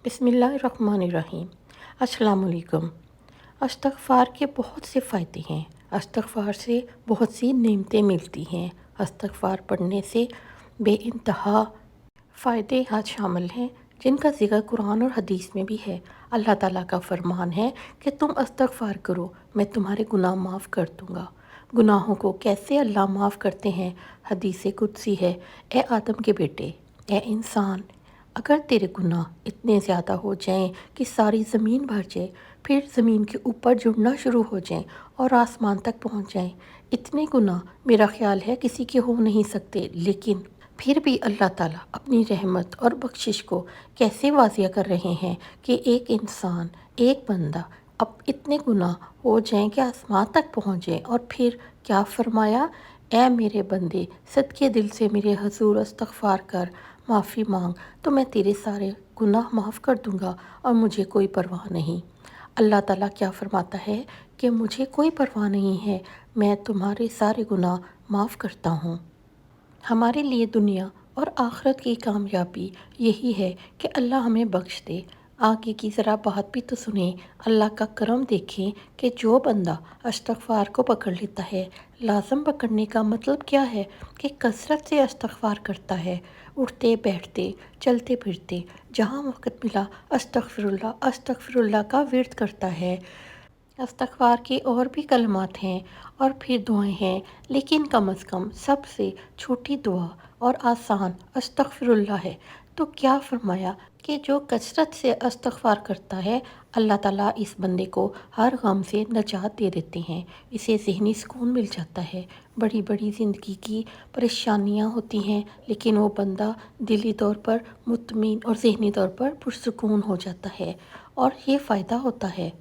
बिस्मिल्लाहिर्रहमानिर्रहीम। अस्सलाम वालेकुम। इस्तग़फ़ार के बहुत से फ़ायदे हैं। इस्तग़फ़ार से बहुत सी नेमतें मिलती हैं। इस्तग़फ़ार पढ़ने से बेइंतहा फ़ायदे आज शामिल हैं, जिनका ज़िक्र कुरान और हदीस में भी है। अल्लाह ताला का फ़रमान है कि तुम इस्तग़फ़ार करो, मैं तुम्हारे गुनाह माफ़ कर दूँगा। गुनाहों को कैसे अल्लाह माफ़ करते हैं? हदीस कुदसी है, ए आदम के बेटे, ए इंसान, अगर तेरे गुनाह इतने ज़्यादा हो जाएं कि सारी ज़मीन भर जाए, फिर ज़मीन के ऊपर जुड़ना शुरू हो जाएं और आसमान तक पहुंच जाएं, इतने गुनाह मेरा ख़्याल है किसी के हो नहीं सकते। लेकिन फिर भी अल्लाह ताला अपनी रहमत और बख्शिश को कैसे वाज़िया कर रहे हैं कि एक इंसान, एक बंदा, अब इतने गुनाह हो जाएं कि आसमान तक पहुँच जाएं, और फिर क्या फरमाया, ऐ मेरे बंदे, सदके दिल से मेरे हजूर इस्तग़फ़ार कर, माफ़ी मांग, तो मैं तेरे सारे गुनाह माफ़ कर दूंगा और मुझे कोई परवाह नहीं। अल्लाह ताला क्या फरमाता है कि मुझे कोई परवाह नहीं है, मैं तुम्हारे सारे गुनाह माफ़ करता हूँ। हमारे लिए दुनिया और आखिरत की कामयाबी यही है कि अल्लाह हमें बख्श दे। आगे की ज़रा बात भी तो सुने, अल्लाह का करम देखें कि जो बंदा इस्तग़फ़ार को पकड़ लेता है, लाज़म पकड़ने का मतलब क्या है कि कसरत से इस्तग़फ़ार करता है, उठते बैठते चलते फिरते जहाँ वक़्त मिला अस्तग़फ़िरुल्लाह अस्तग़फ़िरुल्लाह का विर्द करता है। इस्तग़फ़ार के और भी कलमात हैं और फिर दुआएं हैं, लेकिन कम अज़ कम सबसे छोटी दुआ और आसान अस्तग़फ़िरुल्लाह है। तो क्या फरमाया कि जो कसरत से इस्तग़फ़ार करता है, अल्लाह ताला इस बंदे को हर गम से निजात दे देते हैं, इसे ज़हनी सुकून मिल जाता है। बड़ी बड़ी ज़िंदगी की परेशानियां होती हैं, लेकिन वो बंदा दिली तौर पर मुतमईन और ज़हनी तौर पर पुरसुकून हो जाता है, और ये फ़ायदा होता है।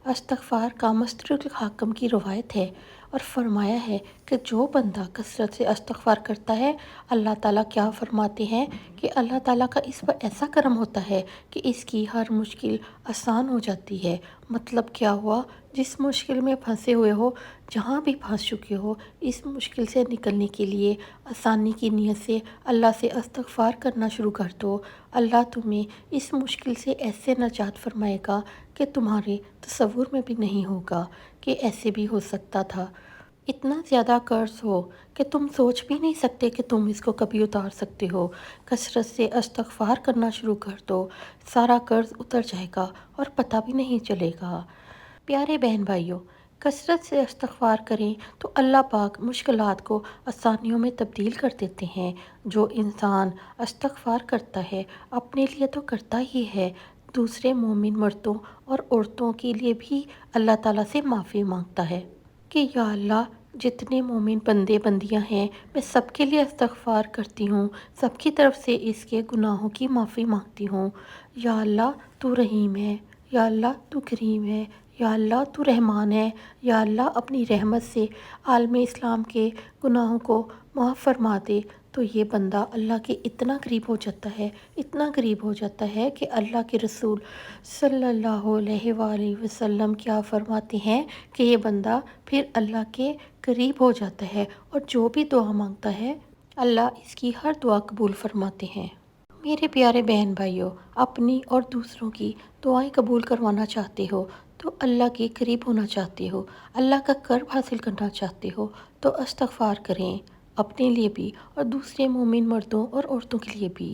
इस्तग़फ़ार का मस्तरुल हाकिम की रवायत है और फरमाया है कि जो बंदा कसरत से इस्तग़फ़ार करता है, अल्लाह ताला क्या फरमाते हैं कि अल्लाह ताला का इस पर ऐसा करम होता है कि इसकी हर मुश्किल आसान हो जाती है। मतलब क्या हुआ, जिस मुश्किल में फंसे हुए हो, जहाँ भी फंस चुके हो, इस मुश्किल से निकलने के लिए आसानी की नीयत से अल्लाह से इस्तग़फ़ार करना शुरू कर दो। अल्लाह तुम्हें इस मुश्किल से ऐसे नजात फरमाएगा कि तुम्हारे तसव्वुर में भी नहीं होगा कि ऐसे भी हो सकता था। इतना ज़्यादा कर्ज़ हो कि तुम सोच भी नहीं सकते कि तुम इसको कभी उतार सकते हो। कसरत से इस्तग़फ़ार करना शुरू कर दो, सारा कर्ज़ उतर जाएगा और पता भी नहीं चलेगा। प्यारे बहन भाइयों, कसरत से इस्तग़फ़ार करें तो अल्लाह पाक मुश्किलात को आसानियों में तब्दील कर देते हैं। जो इंसान इस्तग़फ़ार करता है, अपने लिए तो करता ही है, दूसरे मोमिन मर्दों और औरतों के लिए भी अल्लाह ताला से माफ़ी मांगता है कि या अल्लाह, जितने मोमिन बंदे बंदियां हैं, मैं सबके लिए इस्तग़फ़ार करती हूँ, सबकी तरफ से इसके गुनाहों की माफ़ी मांगती हूँ। या अल्लाह, तू रहीम है, या अल्लाह तू करीम है, या अल्लाह तू रहमान है, या अल्लाह अपनी रहमत से आलम इस्लाम के गुनाहों को माफ़ फरमा दे। तो ये बंदा अल्लाह के इतना करीब हो जाता है, इतना करीब हो जाता है कि अल्लाह के रसूल सल्लल्लाहु अलैहि वसल्लम क्या फरमाते हैं कि ये बंदा फिर अल्लाह के करीब हो जाता है, और जो भी दुआ मांगता है, अल्लाह इसकी हर दुआ कबूल फरमाते हैं। मेरे प्यारे बहन भाइयों, अपनी और दूसरों की दुआएं कबूल करवाना चाहते हो, तो अल्लाह के करीब होना चाहते हो, अल्लाह का कर्ब हासिल करना चाहते हो, तो इस्तग़फ़ार करें, अपने लिए भी और दूसरे मोमिन मर्दों और औरतों के लिए भी।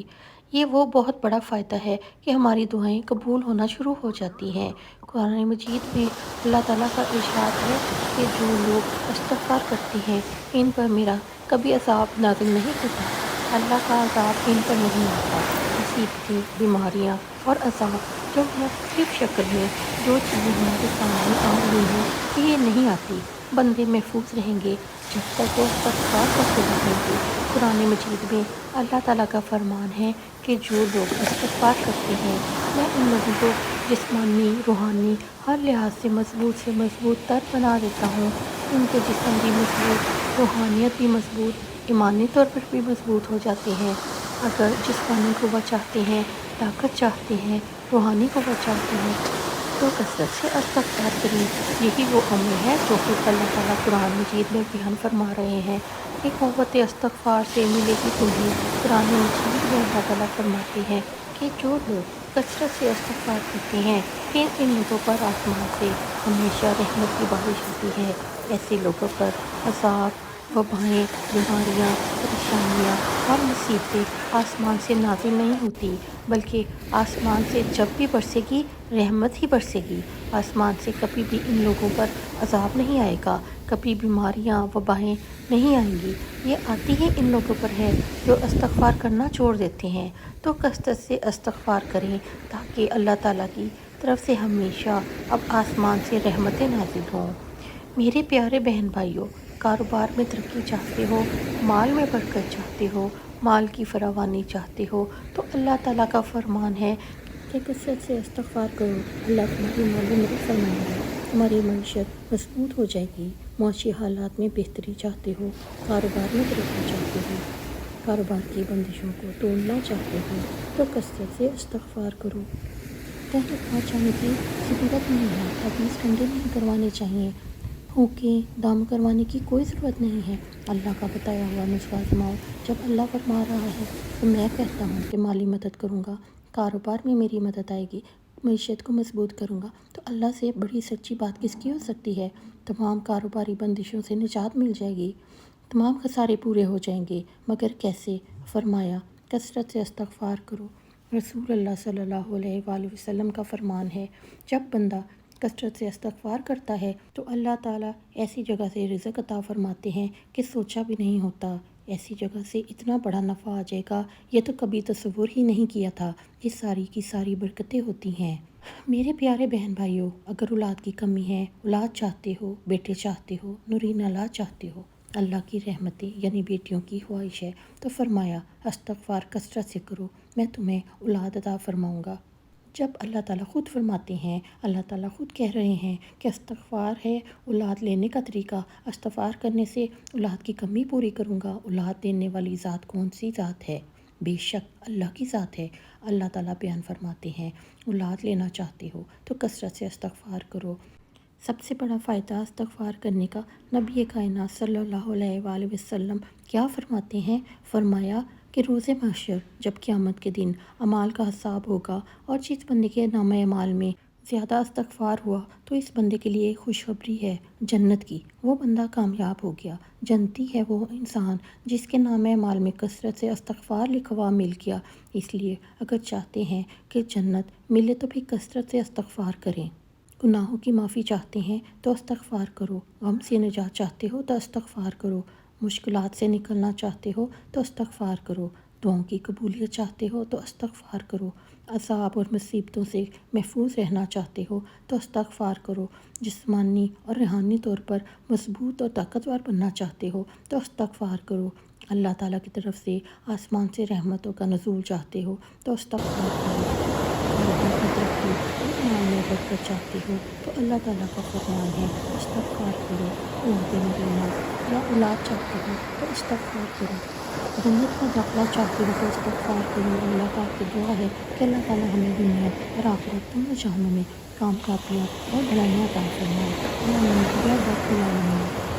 ये वो बहुत बड़ा फ़ायदा है कि हमारी दुआएं कबूल होना शुरू हो जाती हैं। कुरान मजीद में अल्लाह ताला का इरशाद है कि जो लोग इस्तग़फ़ार करते हैं, इन पर मेरा कभी अज़ाब नाज़िल नहीं होता, अल्लाह का अज़ाब इन पर नहीं आता। मुसीबतें, बीमारियाँ और अज़ाब जो मुख्तलिफ़ शक्ल में जो चीज़ें हमारे सामने आ रही हैं, ये नहीं आती। बंदे महफूज रहेंगे जब तक वो इस्तग़फ़ार करते रहेंगे। कुरान मजीद में अल्लाह ताला का फरमान है कि जो लोग इस्तग़फ़ार करते हैं, मैं उन लोगों को जिस्मानी, रूहानी हर लिहाज से मज़बूत तर बना देता हूँ। उनके जिस्म भी मज़बूत, रूहानियत भी मज़बूत, ईमानी तौर पर भी मज़बूत हो जाते हैं। अगर जिस्मानी क़ुव्वत चाहते हैं, ताकत चाहते हैं, रूहानी क़ुव्वत चाहते हैं, तो कसरत से इस्तग़फ़ार करें। यही वो अमल है जो कि अल्लाह ताला कुरान मजीद में बयान फरमा रहे हैं कि क़ुव्वत इस्तग़फ़ार से मिलेगी तुम्हें। कुरान मजीद में अल्लाह ताला फरमाते हैं कि जो लोग کثرت سے استغفار کرتے ہیں، پھر ان لوگوں پر آسمان سے ہمیشہ رحمت کی بارش ہوتی ہے۔ ایسے لوگوں پر عذاب، وبائیں، بیماریاں، پریشانیاں اور مصیبتیں آسمان سے نازل نہیں ہوتی، بلکہ آسمان سے جب بھی برسے گی رحمت ہی برسے گی۔ آسمان سے کبھی بھی ان لوگوں پر عذاب نہیں آئے گا، کبھی بیماریاں، وبائیں نہیں آئیں گی۔ یہ آتی ہی ان لوگوں پر ہے جو استغفار کرنا چھوڑ دیتے ہیں۔ تو کثرت سے استغفار کریں تاکہ اللہ تعالیٰ کی طرف سے ہمیشہ اب آسمان سے رحمتیں نازل ہوں۔ میرے پیارے بہن بھائیوں، کاروبار میں ترقی چاہتے ہو، مال میں برکت چاہتے ہو، مال کی فراوانی چاہتے ہو، تو اللہ تعالیٰ کا فرمان ہے کہ کثرت سے استغفار کرو، اللہ تمہاری مال و مدد فرمائیں گے، تمہاری معیشت مضبوط ہو جائے گی۔ معاشی حالات میں بہتری چاہتے ہو، کاروبار میں ترقی چاہتے ہو، کاروبار کی بندشوں کو توڑنا چاہتے ہو، تو کثرت سے استغفار کرو۔ پہلے پانچ جانے کی ضرورت نہیں ہے، تعویذ ٹھنڈے نہیں کروانے چاہیے، پھونکیں دم کروانے کی کوئی ضرورت نہیں ہے۔ اللہ کا بتایا ہوا نسخہ آزماؤ۔ جب اللہ فرما رہا ہے تو میں کہتا ہوں کہ مالی مدد کروں گا، کاروبار میں میری مدد آئے گی، معیشت کو مضبوط کروں گا، تو اللہ سے بڑی سچی بات کس کی ہو سکتی ہے؟ تمام کاروباری بندشوں سے نجات مل جائے گی، تمام خسارے پورے ہو جائیں گے۔ مگر کیسے؟ فرمایا کثرت سے استغفار کرو۔ رسول اللہ صلی اللہ علیہ وآلہ وسلم کا فرمان ہے، جب بندہ کثرت سے استغفار کرتا ہے تو اللہ تعالیٰ ایسی جگہ سے رزق عطا فرماتے ہیں کہ سوچا بھی نہیں ہوتا۔ ایسی جگہ سے اتنا بڑا نفع آ جائے گا، یہ تو کبھی تصور ہی نہیں کیا تھا۔ یہ ساری کی ساری برکتیں ہوتی ہیں۔ میرے پیارے بہن بھائیوں، اگر اولاد کی کمی ہے، اولاد چاہتے ہو، بیٹے چاہتے ہو، نورین اولاد چاہتے ہو، اللہ کی رحمتیں یعنی بیٹیوں کی خواہش ہے، تو فرمایا استغفار کثرت سے کرو، میں تمہیں اولاد عطا فرماؤں گا۔ جب اللہ تعالیٰ خود فرماتے ہیں، اللہ تعالیٰ خود کہہ رہے ہیں کہ استغفار ہے اولاد لینے کا طریقہ، استغفار کرنے سے اولاد کی کمی پوری کروں گا۔ اولاد دینے والی ذات کون سی ذات ہے؟ بے شک اللہ کی ذات ہے۔ اللہ تعالیٰ بیان فرماتے ہیں اولاد لینا چاہتے ہو تو کثرت سے استغفار کرو۔ سب سے بڑا فائدہ استغفار کرنے کا نبی کائنات صلی اللہ علیہ وآلہ وسلم کیا فرماتے ہیں؟ فرمایا کہ روز محشر جب قیامت کے دن اعمال کا حساب ہوگا اور جس بندے کے نامہ اعمال میں زیادہ استغفار ہوا تو اس بندے کے لیے خوشخبری ہے جنت کی، وہ بندہ کامیاب ہو گیا۔ جنتی ہے وہ انسان جس کے نامہ اعمال میں کثرت سے استغفار لکھا ہوا مل گیا۔ اس لیے اگر چاہتے ہیں کہ جنت ملے تو بھی کثرت سے استغفار کریں۔ گناہوں کی معافی چاہتے ہیں تو استغفار کرو، غم سے نجات چاہتے ہو تو استغفار کرو، مشکلات سے نکلنا چاہتے ہو تو استغفار کرو، دعاؤں کی قبولیت چاہتے ہو تو استغفار کرو، عذاب اور مصیبتوں سے محفوظ رہنا چاہتے ہو تو استغفار کرو، جسمانی اور روحانی طور پر مضبوط اور طاقتور بننا چاہتے ہو تو استغفار کرو، اللہ تعالیٰ کی طرف سے آسمان سے رحمتوں کا نزول چاہتے ہو تو استغفار کرو، کاروبار میں ترقی اور مال میں برکت چاہتے ہو تو اللہ تعالیٰ کا فرمان ہے استغفار کرو، اولاد نبینا یا اولاد چاہتے ہو تو استغفار کرو، جنت کا داخلہ چاہتے ہو تو استغفار کرو۔ اللہ پاک کی دعا ہے کہ اللہ تعالیٰ ہمیں دنیا اور آخرت دونوں جہانوں میں کامیابیاں اور بھلائیاں عطا فرمائے۔ آمین یا رب العالمین۔